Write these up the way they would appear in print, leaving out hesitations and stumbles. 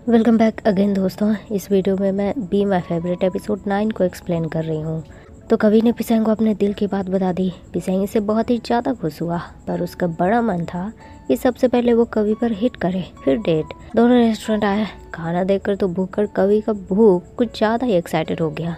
Welcome back again दोस्तों। इस video में मैं बी माई फेवरेट एपिसोड 9 को एक्सप्लेन कर रही हूँ। तो कवि ने पिसेंग को अपने दिल की बात बता दी। पिसेंग इससे बहुत ही ज़्यादा खुश हुआ, पर उसका बड़ा मन था कि सबसे पहले वो कवि पर हिट करे, फिर डेट। दोनों रेस्टोरेंट आए। खाना देखकर तो भूख कवि का भूख कुछ ज़्यादा ही एक्साइटेड हो गया।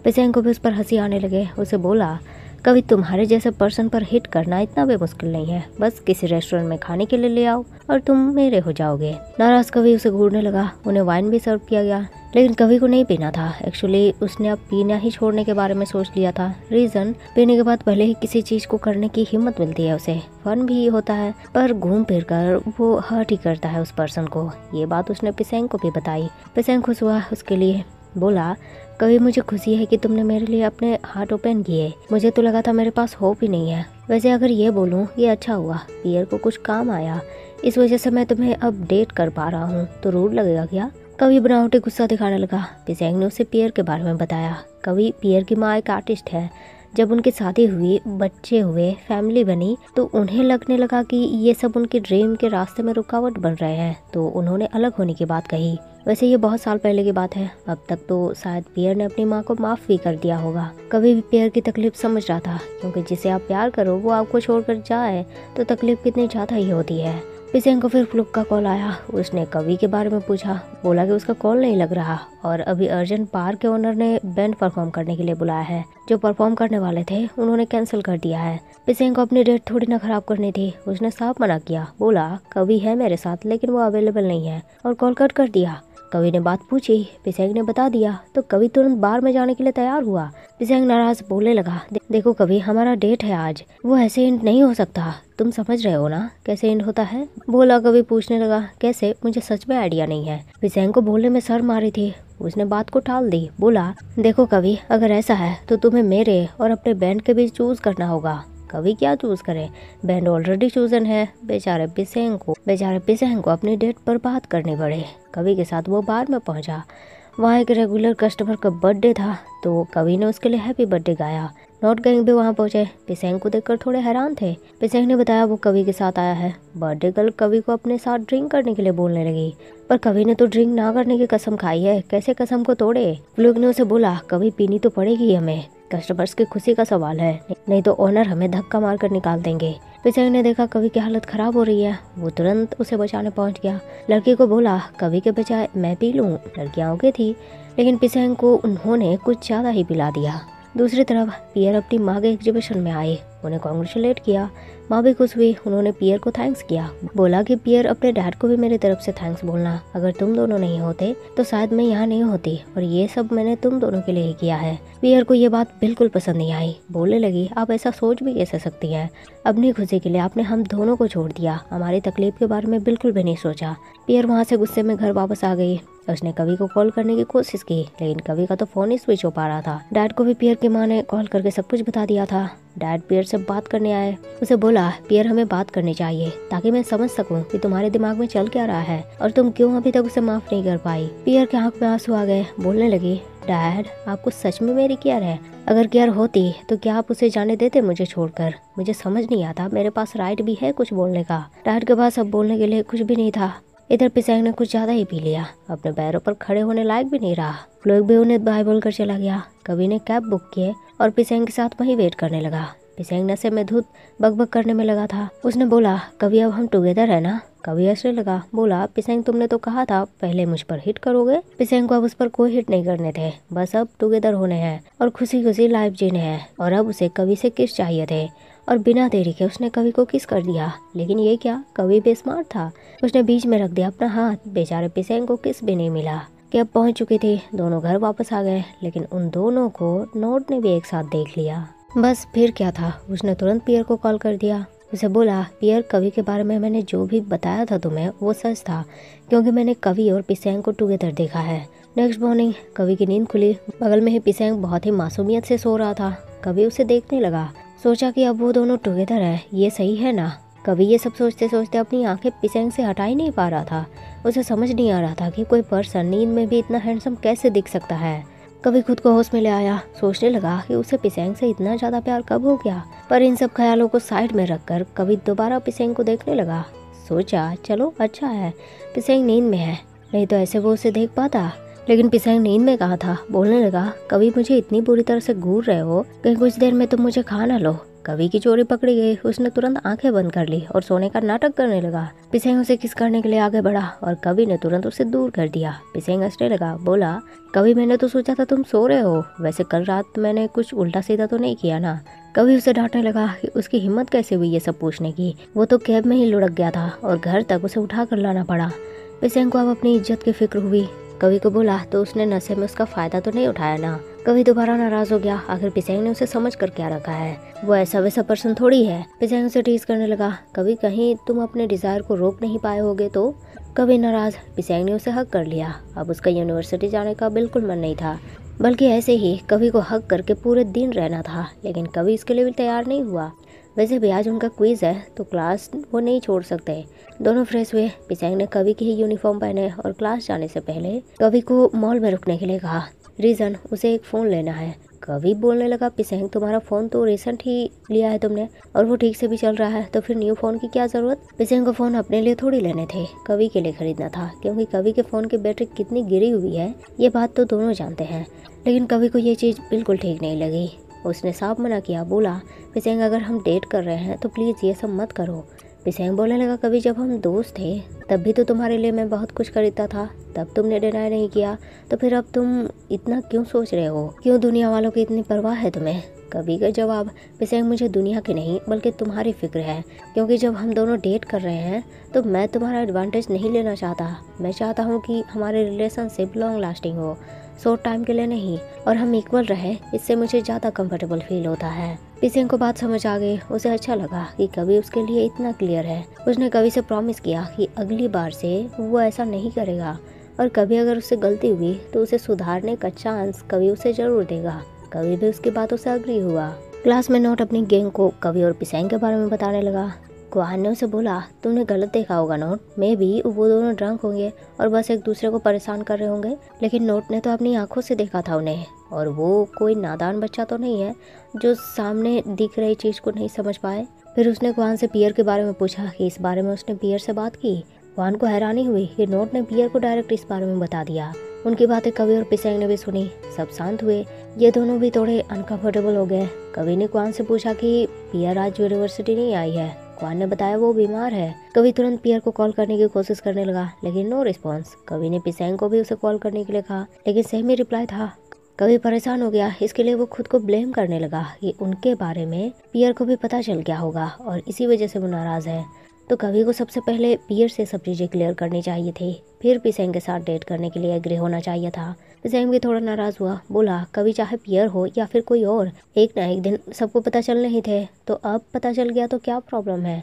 पिसेंग को भी उस पर हंसी आने लगे। उसे बोला, कभी तुम्हारे जैसे पर्सन पर हिट करना इतना भी मुश्किल नहीं है, बस किसी रेस्टोरेंट में खाने के लिए ले आओ और तुम मेरे हो जाओगे। नाराज कवि उसे घूरने लगा। उन्हें वाइन भी सर्व किया गया, लेकिन कवि को नहीं पीना था। एक्चुअली उसने अब पीना ही छोड़ने के बारे में सोच लिया था। रीजन, पीने के बाद भले ही किसी चीज को करने की हिम्मत मिलती है, उसे फन भी होता है, पर घूम फिर कर वो हर्ट ही करता है उस पर्सन को। ये बात उसने पिसेंग को भी बताई। पिसेंग खुश हुआ उसके लिए, बोला, कभी मुझे खुशी है कि तुमने मेरे लिए अपने हार्ट ओपन किए। मुझे तो लगा था मेरे पास होप ही नहीं है। वैसे अगर ये बोलूं, ये अच्छा हुआ, पियर को कुछ काम आया, इस वजह से मैं तुम्हें अब डेट कर पा रहा हूँ। तो रूड लगेगा क्या? कवि बनावटी गुस्सा दिखाने लगा। पिसेंग ने उसे पियर के बारे में बताया। कवि, पियर की माँ एक आर्टिस्ट है। जब उनकी शादी हुई, बच्चे हुए, फैमिली बनी, तो उन्हें लगने लगा कि ये सब उनके ड्रीम के रास्ते में रुकावट बन रहे हैं, तो उन्होंने अलग होने की बात कही। वैसे ये बहुत साल पहले की बात है। अब तक तो शायद पियर ने अपनी माँ को माफ भी कर दिया होगा। कभी भी पियर की तकलीफ समझ रहा था, क्योंकि जिसे आप प्यार करो वो आपको छोड़कर जाए तो तकलीफ कितनी ज्यादा ही होती है। पिसेंग को फिर फ्लुक का कॉल आया। उसने कवि के बारे में पूछा, बोला कि उसका कॉल नहीं लग रहा और अभी अर्जेंट पार के ओनर ने बैंड परफॉर्म करने के लिए बुलाया है। जो परफॉर्म करने वाले थे उन्होंने कैंसिल कर दिया है। पिसेंग को अपनी डेट थोड़ी ना खराब करनी थी। उसने साफ मना किया, बोला कवि है मेरे साथ लेकिन वो अवेलेबल नहीं है, और कॉल कट कर दिया। कवि ने बात पूछी, पिसेंग ने बता दिया, तो कवि तुरंत बार में जाने के लिए तैयार हुआ। पिसेंग नाराज बोलने लगा, देखो कवि, हमारा डेट है आज, वो ऐसे एंड नहीं हो सकता। तुम समझ रहे हो ना कैसे एंड होता है? बोला। कवि पूछने लगा, कैसे? मुझे सच में आइडिया नहीं है। पिसेंग को बोलने में शर्म आ रही थी। उसने बात को टाल दी, बोला, देखो कवि, अगर ऐसा है तो तुम्हें मेरे और अपने बैंड के बीच चूज करना होगा। कवि क्या चूज करे? बैंड ऑलरेडी चूजन है। बेचारे पिसेंग को अपनी डेट पर बात करनी पड़े। कवि के साथ वो बार में पहुंचा। वहाँ एक रेगुलर कस्टमर का बर्थडे था, तो कवि ने उसके लिए हैप्पी बर्थडे गाया। नॉट गैंग भी वहाँ पहुंचे। पिसेंग को देखकर थोड़े हैरान थे। पिसेंग ने बताया वो कवि के साथ आया है। बर्थडे गर्ल कवि को अपने साथ ड्रिंक करने के लिए बोलने लगी, पर कवि ने तो ड्रिंक ना करने की कसम खाई है, कैसे कसम को तोड़े। लोग ने उसे बोला, कवि पीनी तो पड़ेगी हमें, कस्टमर्स की खुशी का सवाल है, नहीं तो ओनर हमें धक्का मार कर निकाल देंगे। पिसेंग ने देखा कवि की हालत खराब हो रही है, वो तुरंत उसे बचाने पहुंच गया। लड़की को बोला, कवि के बजाय मैं पी लूं। लड़कियां ओके थी, लेकिन पिसेंग को उन्होंने कुछ ज्यादा ही पिला दिया। दूसरी तरफ पियर अपनी माँ के एग्जीबिशन में आए, उन्हें कॉन्ग्रेचुलेट किया। माँ भी खुश हुई। उन्होंने पियर को थैंक्स किया, बोला कि पियर अपने डैड को भी मेरी तरफ से थैंक्स बोलना। अगर तुम दोनों नहीं होते तो शायद मैं यहाँ नहीं होती, और ये सब मैंने तुम दोनों के लिए ही किया है। पियर को ये बात बिल्कुल पसंद नहीं आई। बोलने लगी, आप ऐसा सोच भी कैसे सकती हैं? अपनी खुशी के लिए आपने हम दोनों को छोड़ दिया, हमारी तकलीफ के बारे में बिल्कुल भी नहीं सोचा। पियर वहाँ से गुस्से में घर वापस आ गई। उसने कवि को कॉल करने की कोशिश की, लेकिन कवि का तो फोन ही स्विच हो पा रहा था। डैड को भी पियर की माँ ने कॉल करके सब कुछ बता दिया था। डैड पियर से बात करने आए। उसे बोला, पियर हमें बात करनी चाहिए, ताकि मैं समझ सकूं कि तुम्हारे दिमाग में चल क्या रहा है और तुम क्यों अभी तक उसे माफ नहीं कर पाई। पियर के आंख में आंसू आ गए। बोलने लगी, डैड आपको सच में मेरी केयर है? अगर केयर होती तो क्या आप उसे जाने देते मुझे छोड़कर? मुझे समझ नहीं आता, मेरे पास राइट भी है कुछ बोलने का। डैड के पास अब बोलने के लिए कुछ भी नहीं था। इधर पिसेंग ने कुछ ज्यादा ही पी लिया, अपने पैरों पर खड़े होने लायक भी नहीं रहा। लोग भी उन्हें बाय बोलकर चला गया। कवि ने कैब बुक किए और पिसेंग के साथ वहीं वेट करने लगा। पिसेंग नशे में धुत बकबक करने में लगा था। उसने बोला, कवि अब हम टुगेदर है ना? कवि हंसने लगा, बोला, पिसेंग तुमने तो कहा था पहले मुझ पर हिट करोगे। पिसेंग को अब उस पर कोई हिट नहीं करने थे, बस अब टुगेदर होने हैं और खुशी खुशी लाइफ जीने हैं। और अब उसे कवि से किस चाहिए थे, और बिना देरी के उसने कवि को किस कर दिया। लेकिन ये क्या, कवि बेस्मार्ट था। उसने बीच में रख दिया अपना हाथ। बेचारे पिसेंग को किस भी नहीं मिला। कि अब पहुंच चुकी थी। दोनों घर वापस आ गए, लेकिन उन दोनों को नोट ने भी एक साथ देख लिया। बस फिर क्या था, उसने तुरंत पियर को कॉल कर दिया। उसे बोला, पियर कवि के बारे में मैंने जो भी बताया था तुम्हें वो सच था, क्योंकि मैंने कवि और पिसेंग को टुगेदर देखा है। नेक्स्ट मॉर्निंग कवि की नींद खुली। बगल में ही पिसेंग बहुत ही मासूमियत से सो रहा था। कवि उसे देखने लगा, सोचा कि अब वो दोनों टुगेदर है, ये सही है ना। कवि ये सब सोचते सोचते अपनी आंखें पिसेंग से हटा ही नहीं पा रहा था। उसे समझ नहीं आ रहा था कि कोई पर्सन नींद में भी इतना हैंडसम कैसे दिख सकता है। कवि खुद को होश में ले आया। सोचने लगा कि उसे पिसेंग से इतना ज्यादा प्यार कब हो गया। पर इन सब ख्यालों को साइड में रखकर कवि दोबारा पिसेंग को देखने लगा। सोचा, चलो अच्छा है, पिसेंग नींद में है, नहीं तो ऐसे वो उसे देख पाता। लेकिन पिसैंग नींद में कहा था, बोलने लगा, कभी मुझे इतनी बुरी तरह से घूर रहे हो, कहीं कुछ देर में तुम मुझे खा ना लो। कवि की चोरी पकड़ी गई। उसने तुरंत आंखें बंद कर ली और सोने का नाटक करने लगा। पिसैंग उसे किस करने के लिए आगे बढ़ा और कवि ने तुरंत उसे दूर कर दिया। पिसैंग हंसने लगा, बोला, कवि मैंने तो सोचा था तुम सो रहे हो, वैसे कल रात मैंने कुछ उल्टा सीधा तो नहीं किया ना। कवि उसे डांटने लगा कि उसकी हिम्मत कैसे हुई ये सब पूछने की, वो तो कैब में ही लुढ़क गया था और घर तक उसे उठा कर लाना पड़ा। पिसैंग को अब अपनी इज्जत की फिक्र हुई। कवि को बोला, तो उसने नशे में उसका फायदा तो नहीं उठाया ना। कवि दोबारा नाराज हो गया। आखिर पिसैंग ने उसे समझ कर क्या रखा है, वो ऐसा वैसा पर्सन थोड़ी है। पिसैंग उसे टीज करने लगा, कवि कहीं तुम अपने डिजायर को रोक नहीं पाए होगे तो। कवि नाराज। पिसैंग ने उसे हक कर लिया। अब उसका यूनिवर्सिटी जाने का बिल्कुल मन नहीं था, बल्कि ऐसे ही कवि को हक करके पूरे दिन रहना था। लेकिन कवि इसके लिए भी तैयार नहीं हुआ। वैसे भी आज उनका क्विज है तो क्लास वो नहीं छोड़ सकते। दोनों फ्रेश हुए। पिसैंग ने कवि की ही यूनिफॉर्म पहने और क्लास जाने से पहले कवि को मॉल में रुकने के लिए कहा। रीजन, उसे एक फ़ोन लेना है। कवि बोलने लगा, पिसैंग तुम्हारा फ़ोन तो रिसेंट ही लिया है तुमने और वो ठीक से भी चल रहा है, तो फिर न्यू फ़ोन की क्या ज़रूरत। पिसैंग को फ़ोन अपने लिए थोड़ी लेने थे, कवि के लिए खरीदना था, क्योंकि कवि के फ़ोन की बैटरी कितनी गिरी हुई है ये बात तो दोनों जानते हैं। लेकिन कवि को ये चीज़ बिल्कुल ठीक नहीं लगी। उसने साफ मना किया। बोला, पिसैंग अगर हम डेट कर रहे हैं तो प्लीज़ ये सब मत करो। पिसैंग बोलने लगा, कभी जब हम दोस्त थे तब भी तो तुम्हारे लिए मैं बहुत कुछ खरीदता था, तब तुमने डिनाई नहीं किया, तो फिर अब तुम इतना क्यों सोच रहे हो, क्यों दुनिया वालों की इतनी परवाह है तुम्हें। कवि का जवाब, पिसैंग मुझे दुनिया की नहीं बल्कि तुम्हारी फिक्र है, क्योंकि जब हम दोनों डेट कर रहे हैं तो मैं तुम्हारा एडवांटेज नहीं लेना चाहता। मैं चाहता हूँ कि हमारे रिलेशनशिप लॉन्ग लास्टिंग हो, शॉर्ट टाइम के लिए नहीं, और हम इक्वल रहे, इससे मुझे ज़्यादा कंफर्टेबल फील होता है। पिसैंग को बात समझ आ गई। उसे अच्छा लगा कि कवि उसके लिए इतना क्लियर है। उसने कवि से प्रॉमिस किया कि अगली बार से वो ऐसा नहीं करेगा और कभी अगर उससे गलती हुई तो उसे सुधारने का चांस कवि उसे जरूर देगा। कवि भी उसकी बातों से अग्री हुआ। क्लास में नोट अपनी गैंग को कवि और पिसैंग के बारे में बताने लगा। कुहान ने उसे बोला, तुमने गलत देखा होगा नोट, मे भी वो दोनों ड्रंक होंगे और बस एक दूसरे को परेशान कर रहे होंगे, लेकिन नोट ने तो अपनी आंखों से देखा था उन्हें, और वो कोई नादान बच्चा तो नहीं है जो सामने दिख रही चीज़ को नहीं समझ पाए। फिर उसने कुहान से पियर के बारे में पूछा कि इस बारे में उसने पियर से बात की। कुहान को हैरानी हुई कि नोट ने पियर को डायरेक्ट इस बारे में बता दिया। उनकी बातें कवि और पिसैंग ने भी सुनी। सब शांत हुए। ये दोनों भी थोड़े अनकंफर्टेबल हो गए। कवि ने कुहान से पूछा कि पियर आज यूनिवर्सिटी नहीं आई है। कुहान ने बताया वो बीमार है। कवि तुरंत पियर को कॉल करने की कोशिश करने लगा, लेकिन नो रिस्पॉन्स। कवि ने पिसैंग को भी उसे कॉल करने के लिए कहा, लेकिन सेम ही रिप्लाई था। कवि परेशान हो गया। इसके लिए वो खुद को ब्लेम करने लगा कि उनके बारे में पियर को भी पता चल गया होगा और इसी वजह से वो नाराज है। तो कवि को सबसे पहले पियर से सब चीज़ें क्लियर करनी चाहिए थी, फिर पिसैंग के साथ डेट करने के लिए एग्री होना चाहिए था। पिसैंग भी थोड़ा नाराज हुआ। बोला, कवि चाहे पियर हो या फिर कोई और, एक ना एक दिन सबको पता चलने ही थे, तो अब पता चल गया तो क्या प्रॉब्लम है।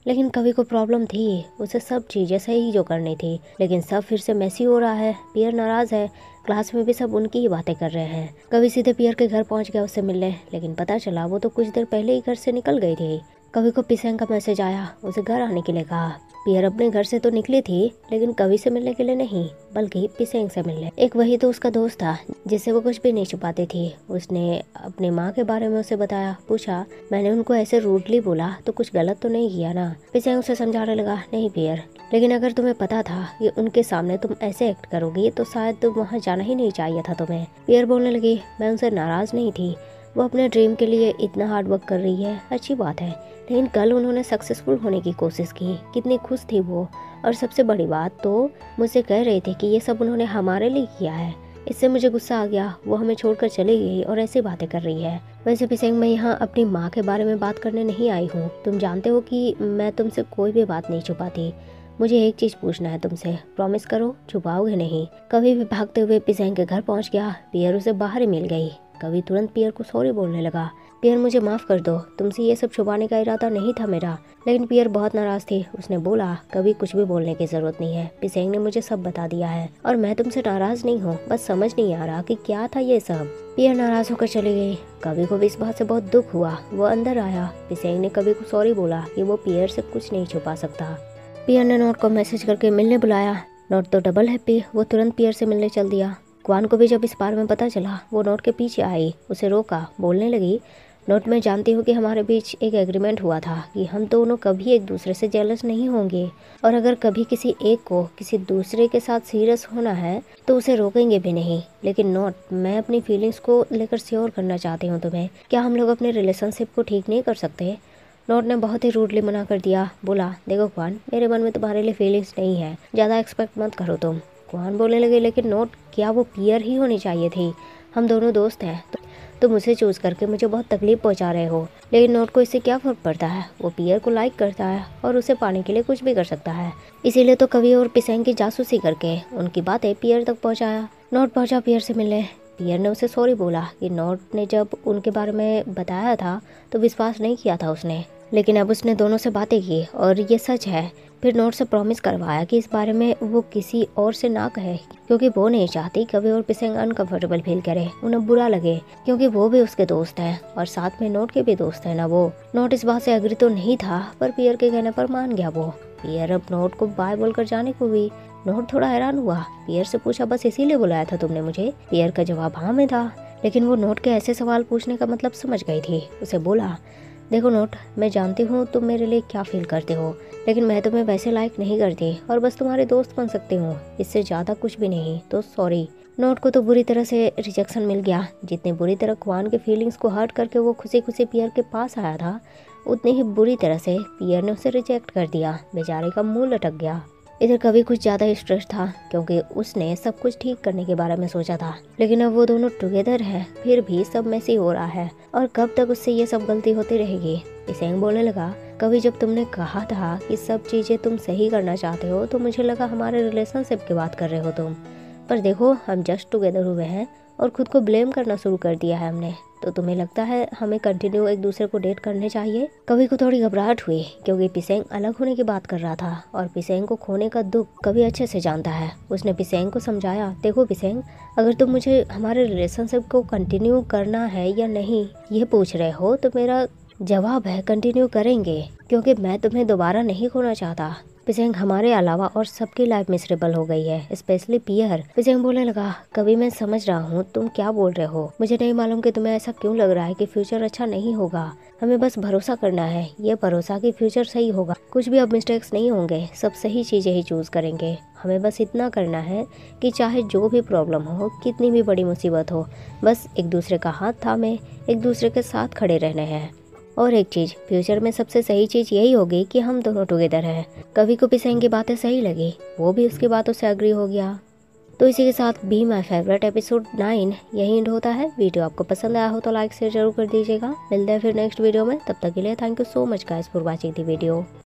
लेकिन कवि को प्रॉब्लम थी, उसे सब चीज़ें सही जो करनी थी, लेकिन सब फिर से मैसी हो रहा है। पियर नाराज है। क्लास में भी सब उनकी ही बातें कर रहे हैं। कवि सीधे पियर के घर पहुंच गया उससे मिलने, लेकिन पता चला वो तो कुछ देर पहले ही घर से निकल गई थी। कवि को पिसैंग का मैसेज आया, उसे घर आने के लिए कहा। पियर अपने घर से तो निकली थी, लेकिन कवि से मिलने के लिए नहीं, बल्कि पिसैंग से मिलने। एक वही तो उसका दोस्त था जिससे वो कुछ भी नहीं छुपाती थी। उसने अपनी माँ के बारे में उसे बताया। पूछा, मैंने उनको ऐसे रूडली बोला तो कुछ गलत तो नहीं किया ना। पिसैंग उसे समझाने लगा, नहीं पियर, लेकिन अगर तुम्हें पता था कि उनके सामने तुम ऐसे एक्ट करोगी तो शायद तुम वहाँ जाना ही नहीं चाहिए था तुम्हें। पियर बोलने लगी, मैं उनसे नाराज नहीं थी, वो अपने ड्रीम के लिए इतना हार्ड वर्क कर रही है, अच्छी बात है, लेकिन कल उन्होंने सक्सेसफुल होने की कोशिश की, कितनी खुश थी वो, और सबसे बड़ी बात तो मुझसे कह रहे थे कि ये सब उन्होंने हमारे लिए किया है। इससे मुझे गुस्सा आ गया, वो हमें छोड़कर चली गई और ऐसी बातें कर रही है। वैसे पिसैंग, मैं यहाँ अपनी माँ के बारे में बात करने नहीं आई हूँ। तुम जानते हो कि मैं तुमसे कोई भी बात नहीं छुपाती। मुझे एक चीज पूछना है तुमसे, प्रॉमिस करो छुपाओगे नहीं। कवि भी भागते हुए पिसैंग के घर पहुँच गया। पियर उसे बाहर ही मिल गई। कवि तुरंत पियर को सॉरी बोलने लगा। पियर, मुझे माफ़ कर दो, तुमसे ये सब छुपाने का इरादा नहीं था मेरा। लेकिन पियर बहुत नाराज थी। उसने बोला, कभी कुछ भी बोलने की जरूरत नहीं है, पिसैंग ने मुझे सब बता दिया है और मैं तुमसे नाराज नहीं हूँ, बस समझ नहीं आ रहा कि क्या था ये सब। पियर नाराज होकर चली गई। कवि को भी इस बात से बहुत दुख हुआ। वो अंदर आया। पिसैंग ने कवि को सॉरी बोला कि वो पियर से कुछ नहीं छुपा सकता। पियर ने नोट को मैसेज करके मिलने बुलाया। नोट तो डबल हैप्पी, वो तुरंत पियर से मिलने चल दिया। क्वान को भी जब इस बारे में पता चला, वो नोट के पीछे आई, उसे रोका, बोलने लगी, नोट, मैं जानती हूँ कि हमारे बीच एक एग्रीमेंट हुआ था कि हम दोनों कभी एक दूसरे से जेलस नहीं होंगे, और अगर कभी किसी एक को किसी दूसरे के साथ सीरियस होना है तो उसे रोकेंगे भी नहीं। लेकिन नोट, मैं अपनी फीलिंग्स को लेकर श्योर करना चाहती हूँ तुम्हें। क्या हम लोग अपने रिलेशनशिप को ठीक नहीं कर सकते? नोट ने बहुत ही रूडली मना कर दिया। बोला, देखो क्वान, मेरे मन में तुम्हारे लिए फीलिंग्स नहीं है, ज़्यादा एक्सपेक्ट मत करो तुम। क्वान बोलने लगे, लेकिन नोट, क्या वो पियर ही होनी चाहिए थी? हम दोनों दोस्त हैं। तुम उसे चूज करके मुझे बहुत तकलीफ पहुंचा रहे हो। लेकिन नोट को इससे क्या फर्क पड़ता है? वो पियर को लाइक करता है और उसे पाने के लिए कुछ भी कर सकता है। इसीलिए तो कवि और पिसेंग की जासूसी करके उनकी बातें पियर तक पहुंचाया। नोट पहुंचा पियर से मिलने। पियर ने उसे सॉरी बोला कि नोट ने जब उनके बारे में बताया था तो विश्वास नहीं किया था उसने, लेकिन अब उसने दोनों से बातें की और ये सच है। फिर नोट से प्रॉमिस करवाया कि इस बारे में वो किसी और से ना कहे, क्योंकि वो नहीं चाहती कभी और पिसेंग अनकंफर्टेबल फील करे, उन्हें बुरा लगे, क्योंकि वो भी उसके दोस्त हैं और साथ में नोट के भी दोस्त हैं ना वो। नोट इस बात से एग्री तो नहीं था, पर पियर के कहने पर मान गया वो। पियर अब नोट को बाय बोलकर जाने को हुई। नोट थोड़ा हैरान हुआ। पियर से पूछा, बस इसीलिए बुलाया था तुमने मुझे? पियर का जवाब हाँ में था, लेकिन वो नोट के ऐसे सवाल पूछने का मतलब समझ गई थी। उसे बोला, देखो नोट, मैं जानती हूँ तुम मेरे लिए क्या फील करते हो, लेकिन मैं तुम्हें वैसे लाइक नहीं करती और बस तुम्हारे दोस्त बन सकती हूँ, इससे ज़्यादा कुछ भी नहीं, तो सॉरी। नोट को तो बुरी तरह से रिजेक्शन मिल गया। जितनी बुरी तरह क्वान के फीलिंग्स को हर्ट करके वो खुशी खुशी पियर के पास आया था, उतनी ही बुरी तरह से पियर ने उसे रिजेक्ट कर दिया। बेचारे का मुंह लटक गया। इधर कभी कुछ ज़्यादा ही स्ट्रेस था, क्योंकि उसने सब कुछ ठीक करने के बारे में सोचा था, लेकिन अब वो दोनों टुगेदर हैं, फिर भी सब मैसी हो रहा है और कब तक उससे ये सब गलती होती रहेगी। पिसेंग बोलने लगा, कभी जब तुमने कहा था कि सब चीज़ें तुम सही करना चाहते हो तो मुझे लगा हमारे रिलेशनशिप की बात कर रहे हो तुम, पर देखो हम जस्ट टुगेदर हुए हैं और खुद को ब्लेम करना शुरू कर दिया है हमने। तो तुम्हें लगता है हमें कंटिन्यू एक दूसरे को डेट करने चाहिए? कवि को थोड़ी घबराहट हुई, क्योंकि पिसेंग अलग होने की बात कर रहा था और पिसेंग को खोने का दुख कवि अच्छे से जानता है। उसने पिसेंग को समझाया, देखो पिसेंग, अगर तुम मुझे हमारे रिलेशनशिप को कंटिन्यू करना है या नहीं ये पूछ रहे हो तो मेरा जवाब है कंटिन्यू करेंगे, क्योंकि मैं तुम्हें दोबारा नहीं खोना चाहता। पिसेंग, हमारे अलावा और सबकी लाइफ मिसरेबल हो गई है, स्पेशली पियर। पिसेंग बोलने लगा, कभी मैं समझ रहा हूँ तुम क्या बोल रहे हो, मुझे नहीं मालूम कि तुम्हें ऐसा क्यों लग रहा है कि फ्यूचर अच्छा नहीं होगा। हमें बस भरोसा करना है, ये भरोसा कि फ्यूचर सही होगा, कुछ भी अब मिस्टेक्स नहीं होंगे, सब सही चीजें ही चूज करेंगे। हमें बस इतना करना है कि चाहे जो भी प्रॉब्लम हो, कितनी भी बड़ी मुसीबत हो, बस एक दूसरे का हाथ थामे एक दूसरे के साथ खड़े रहने हैं। और एक चीज़, फ्यूचर में सबसे सही चीज़ यही होगी कि हम दोनों टुगेदर हैं। कवि को पिसेंग की बातें सही लगी, वो भी उसकी बातों से एग्री हो गया। तो इसी के साथ बी माई फेवरेट एपिसोड 9 यही एंड होता है। वीडियो आपको पसंद आया हो तो लाइक शेयर जरूर कर दीजिएगा। मिलते हैं फिर नेक्स्ट वीडियो में, तब तक के लिए thank you so much guys for watching the video.